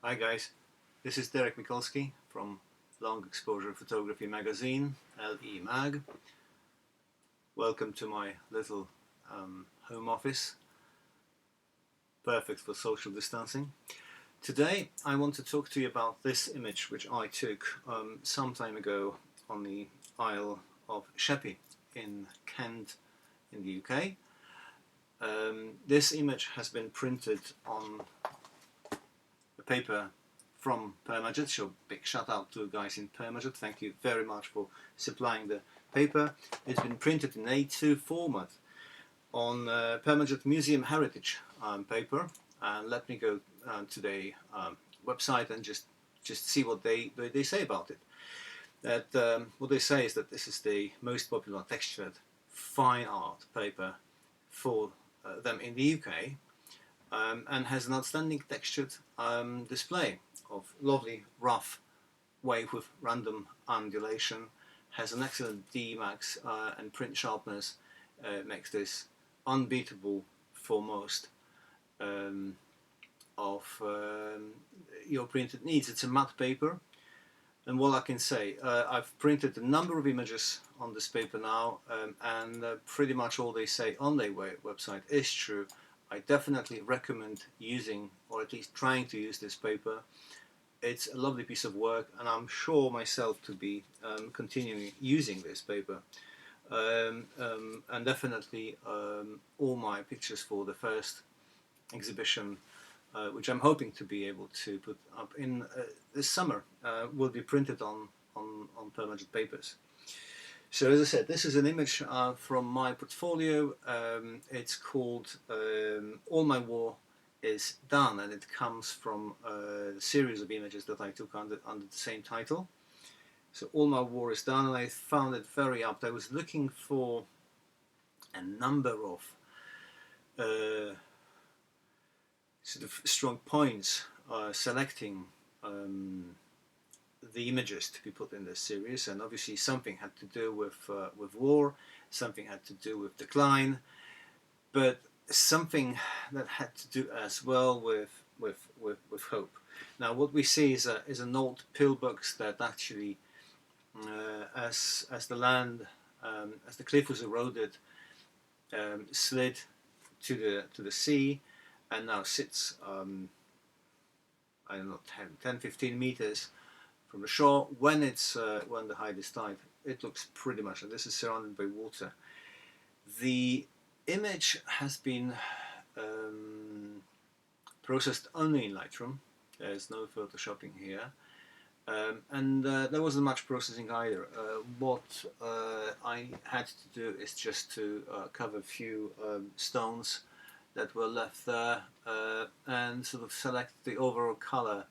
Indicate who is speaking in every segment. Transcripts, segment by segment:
Speaker 1: Hi guys, this is Derek Mikulski from Long Exposure Photography magazine, LEMAG. Welcome to my little home office, perfect for social distancing. Today I want to talk to you about this image which I took some time ago on the Isle of Sheppey in Kent in the UK. This image has been printed on the paper from Permajet, so big shout out to the guys in Permajet. Thank you very much for supplying the paper. It's been printed in A2 format on Permajet Museum Heritage paper, and let me go to the website and just see what they say about it. That what they say is that this is the most popular textured fine art paper for them in the UK, and has an outstanding textured display of lovely rough wave with random undulation, has an excellent D-max and print sharpness, makes this unbeatable for most of your printed needs. It's a matte paper, and what I can say, I've printed a number of images on this paper now, and pretty much all they say on their website is true. I definitely recommend using, or at least trying to use, this paper. It's a lovely piece of work, and I'm sure myself to be continuing using this paper. And definitely all my pictures for the first exhibition, which I'm hoping to be able to put up in this summer, will be printed on Permajet papers. So as I said, this is an image from my portfolio. It's called All My War is Done, and it comes from a series of images that I took under the same title. So All My War is Done, and I found it very apt. I was looking for a number of sort of strong points, selecting the images to be put in this series, and obviously something had to do with war, something had to do with decline, but something that had to do as well with hope. Now, what we see is an old pillbox that actually, as the land, as the cliff was eroded, slid to the sea, and now sits I don't know, 10-15 meters from the shore. When it's when the tide is tide, it looks pretty much like this is surrounded by water. The image has been processed only in Lightroom. There's no photoshopping here, and there wasn't much processing either. What I had to do is just to cover a few stones that were left there, and sort of select the overall color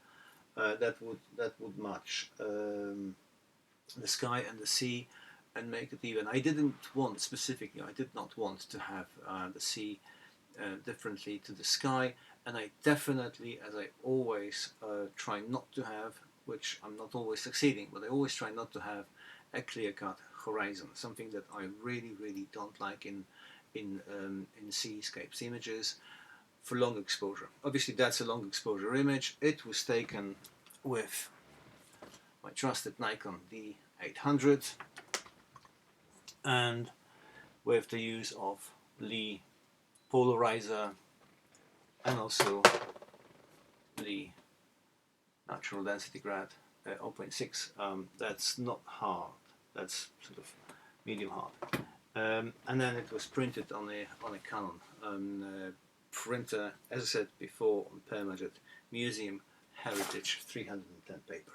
Speaker 1: that would match the sky and the sea, and make it even. I didn't want specifically, I did not want to have the sea differently to the sky, and I definitely, as I always try not to have, which I'm not always succeeding, but I always try not to have a clear-cut horizon, something that I really don't like in seascapes images for long exposure. Obviously that's a long exposure image. It was taken with my trusted Nikon D800 and with the use of Lee polarizer and also Lee natural density grad 0.6. That's not hard, that's sort of medium hard. And then it was printed on a Canon printer, as I said before, on Permajet Museum Heritage 310 paper.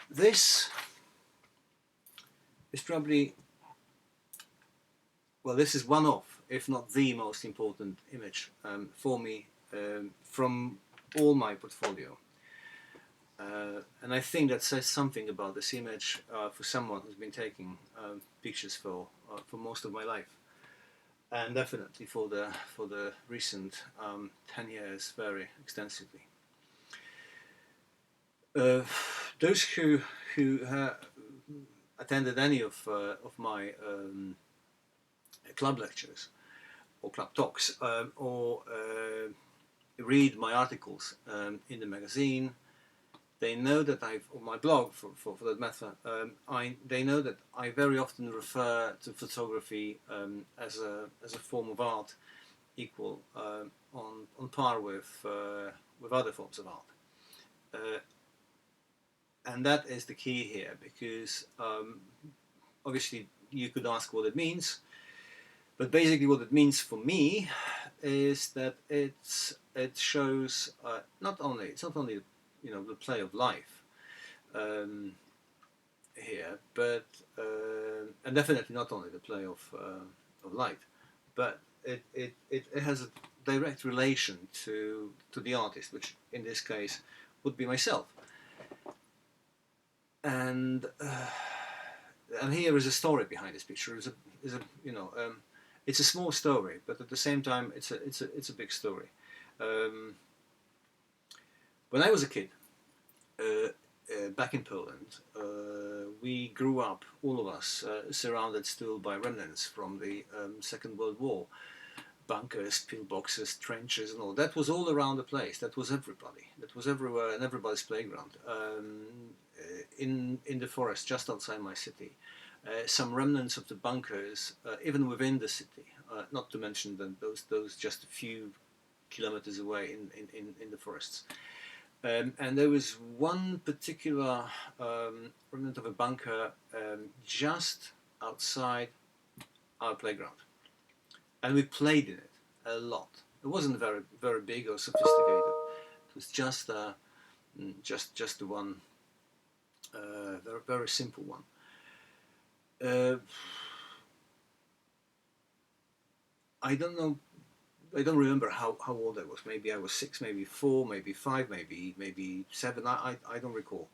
Speaker 1: This is probably, well, this is one of, if not the most important image for me from all my portfolio. And I think that says something about this image for someone who's been taking pictures for most of my life, and definitely for the recent 10 years very extensively. Those who attended any of my club lectures or club talks or read my articles in the magazine, they know that on my blog, for that matter, they know that I very often refer to photography as a form of art, equal on par with other forms of art, and that is the key here, because obviously you could ask what it means, but basically what it means for me is that it shows it's not only the play of life um, here, but and definitely not only the play of light, but it has a direct relation to the artist, which in this case would be myself. And here is a story behind this picture. Is a it's a small story, but at the same time it's a big story. Um, when I was a kid, back in Poland, we grew up, all of us, surrounded still by remnants from the Second World War. Bunkers, pillboxes, trenches, and all. That was all around the place. That was everybody. That was everywhere, in everybody's playground. In the forest just outside my city. Some remnants of the bunkers, even within the city. Not to mention those just a few kilometers away in the forests. And there was one particular remnant of a bunker just outside our playground. And we played in it a lot. It wasn't very very big or sophisticated. It was just just the one very very simple one. Uh, I don't know. I don't remember how old I was. Maybe I was 6, maybe 4, maybe 5, maybe 7. I don't recall.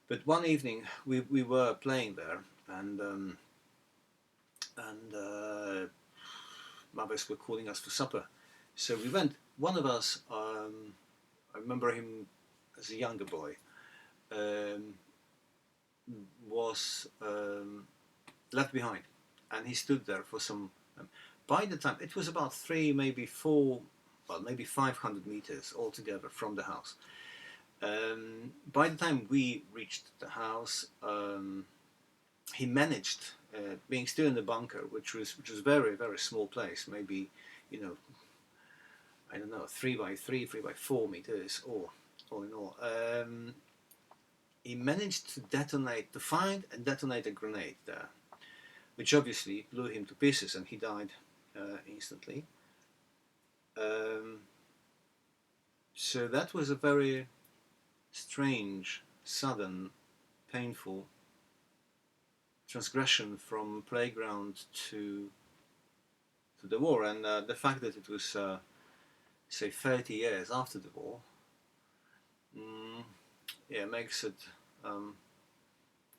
Speaker 1: But one evening we were playing there, and mothers were calling us for supper. So we went. One of us, I remember him as a younger boy, um, was left behind, and he stood there for some. By the time it was about 3, maybe 4, well, maybe 500 meters altogether from the house. By the time we reached the house, he managed, being still in the bunker, which was very very small place, maybe, you know, I don't know, 3 by 3, 3 by 4 meters, all in all. He managed to find and detonate a grenade there, which obviously blew him to pieces, and he died instantly. Um, so that was a very strange, sudden, painful transgression from playground to the war, and the fact that it was say 30 years after the war, mm, yeah, makes it um,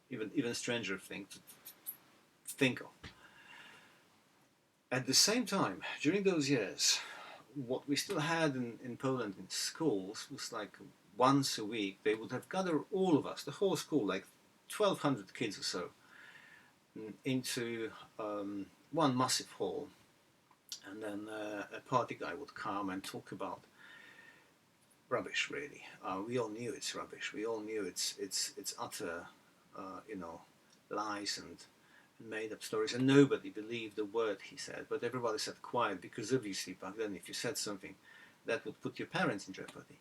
Speaker 1: even stranger thing to think of. At the same time, during those years, what we still had in Poland in schools was like once a week they would have gathered all of us, the whole school, like 1,200 kids or so, into one massive hall, and then a party guy would come and talk about rubbish. Really, we all knew it's rubbish. We all knew it's utter, lies and made up stories, and nobody believed the word he said. But everybody said quiet, because obviously back then, if you said something, that would put your parents in jeopardy.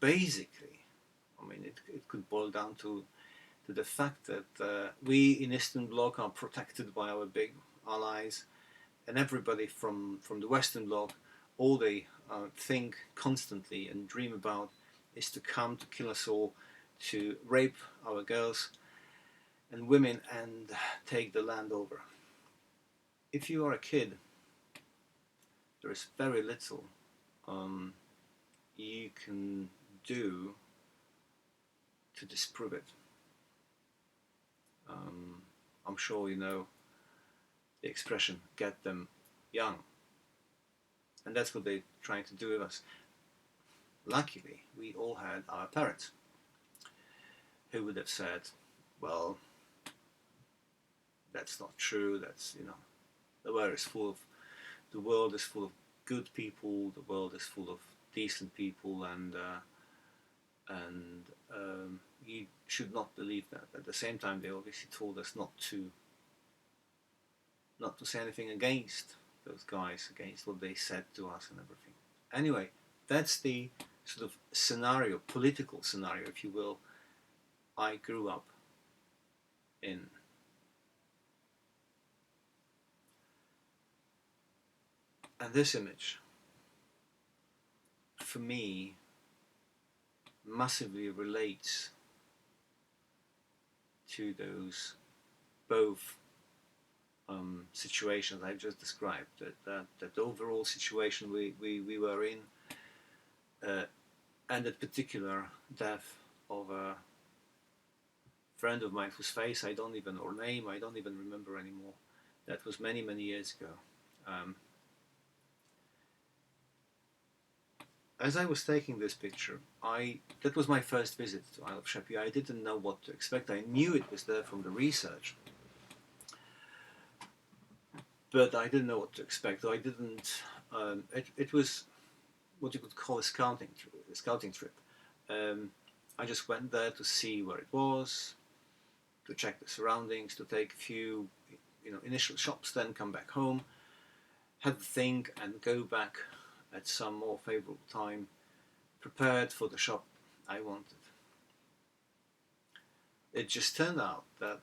Speaker 1: Basically, I mean, it could boil down to the fact that we in Eastern Bloc are protected by our big allies, and everybody from the Western Bloc, all they think constantly and dream about is to come to kill us all, to rape our girls and women and take the land over. If you are a kid, there is very little you can do to disprove it. I'm sure you know the expression, get them young. And that's what they're trying to do with us. Luckily, we all had our parents who would have said, well, that's not true, that's, the world is full of the world is full of good people, the world is full of decent people, and you should not believe that. At the same time, they obviously told us not to say anything against those guys, against what they said to us and everything. Anyway, that's the sort of scenario, political scenario, if you will, I grew up in. And this image, for me, massively relates to those both situations I've just described. That overall situation we were in, and that particular death of a friend of mine whose face I don't even, or name I don't even remember anymore. That was many years ago. As I was taking this picture, that was my first visit to Isle of Sheppey. I didn't know what to expect. I knew it was there from the research, but I didn't know what to expect. I didn't. It was what you could call a scouting trip. I just went there to see where it was, to check the surroundings, to take a few, initial shots, then come back home, have a think, and go back at some more favourable time, prepared for the shop I wanted. It just turned out that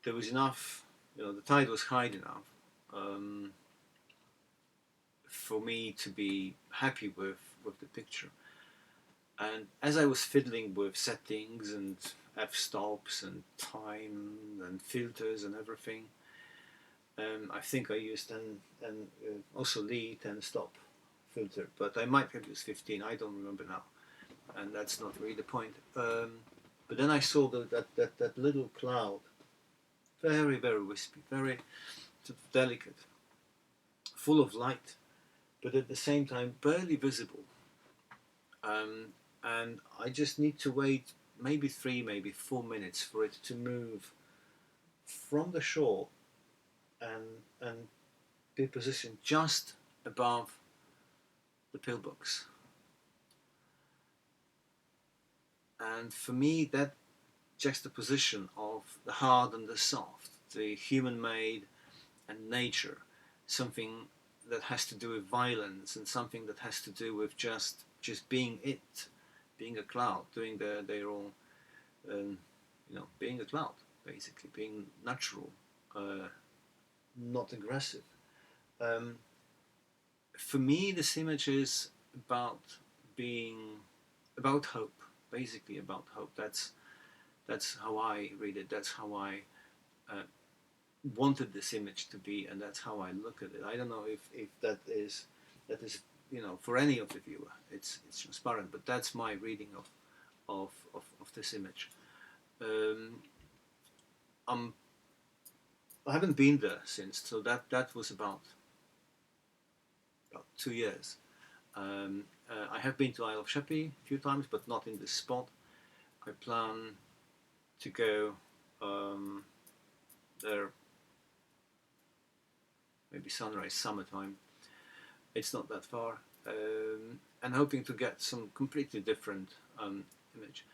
Speaker 1: there was enough, the tide was high enough for me to be happy with the picture. And as I was fiddling with settings and f-stops and time and filters and everything, I think I used also Lee 10 stop filter, but I might have used 15, I don't remember now, and that's not really the point. But then I saw that little cloud, very wispy, very sort of delicate, full of light, but at the same time barely visible. And I just need to wait maybe 3, maybe 4 minutes for it to move from the shore and be positioned just above the pillbox. And for me, that juxtaposition of the hard and the soft, the human-made and nature, something that has to do with violence and something that has to do with just being it, being a cloud, doing their own, being a cloud, basically, being natural, not aggressive. For me, this image is about hope, basically about hope. That's how I read it. That's how I wanted this image to be, and that's how I look at it. I don't know if that is for any of the viewer. It's transparent, but that's my reading of this image. I haven't been there since, so that was about 2 years. I have been to Isle of Sheppey a few times, but not in this spot. I plan to go there maybe sunrise, summertime. It's not that far, and hoping to get some completely different image.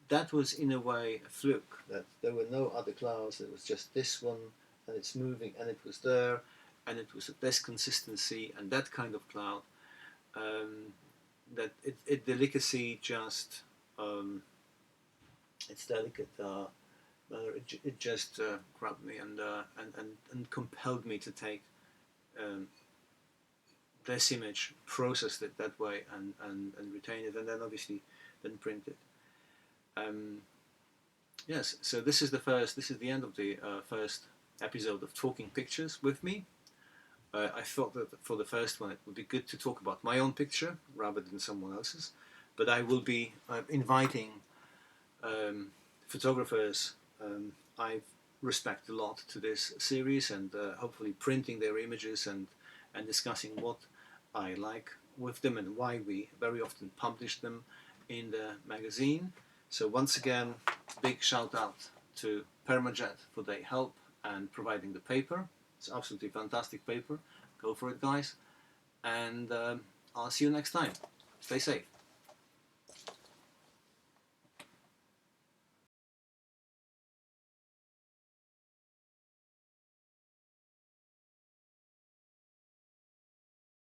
Speaker 1: That was in a way a fluke, that there were no other clouds, there was just this one, and it's moving, and it was there, and it was at this consistency, and that kind of cloud, that it delicacy just, it's delicate, it just grabbed me and compelled me to take this image, process it that way, and retain it, and then obviously then print it. Yes, so this is the end of the first episode of Talking Pictures with me. I thought that for the first one it would be good to talk about my own picture rather than someone else's, but I will be inviting photographers I respect a lot to this series, and hopefully printing their images and discussing what I like with them and why we very often publish them in the magazine. So once again, big shout out to Permajet for their help and providing the paper. It's absolutely fantastic paper. Go for it, guys. And I'll see you next time. Stay safe.